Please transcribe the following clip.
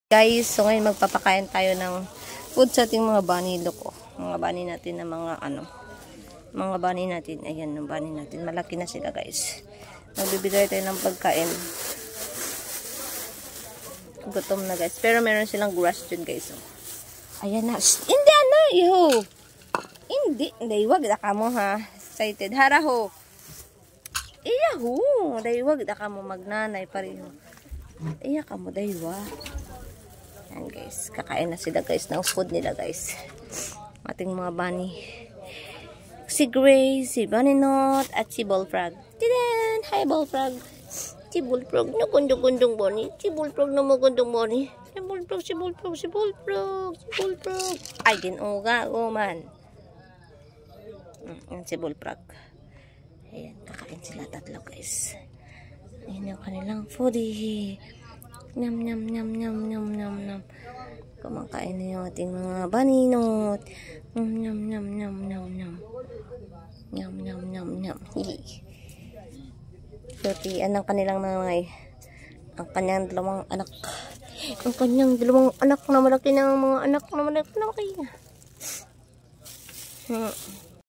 Guys, so ngayon magpapakain tayo ng food sa ating mga bunny. Look, oh. Mga bunny natin na mga mga bunny natin. Ayan, yung bunny natin. Malaki na sila, guys. Magbibigay tayo ng pagkain. Gutom na, guys. Pero meron silang grass dyan, guys. Oh. Ayan na. Hindi, ano, iho. Hindi, wag na ka mo, ha. Excited. Hara, ho. Iyaho. Wag na ka mo magnanay pareho. Iya ka mo, daywa. Ayan, guys. Kakain na sila, guys, ng food nila, guys. Ating mga bunny. Si Grace, si Bunny Not, at si Bullfrog. Tidan! Hi, Bullfrog. Si Bullfrog na kundong-kundong bunny. Si Bullfrog na magundong bunny. Si Bullfrog, si Bullfrog, si Bullfrog, si Bullfrog. Ay, ginuga, man. Ayan, si Bullfrog. Ayan, kakain sila tatlo, guys. Ayan yung kanilang foodie. Nyam, nyam, nyam, nyam, nyam, nyam, nyam. Kumakain na yung ating mga bunny Not. Nyam, nyam, nyam, nyam, nyam, nyam. Nyam, nyam, nyam, nyam. Sortian ang kanilang nanay. Ang kanyang dalawang anak. Ang kanyang dalawang anak na malaki ng mga anak na malaki na malaki.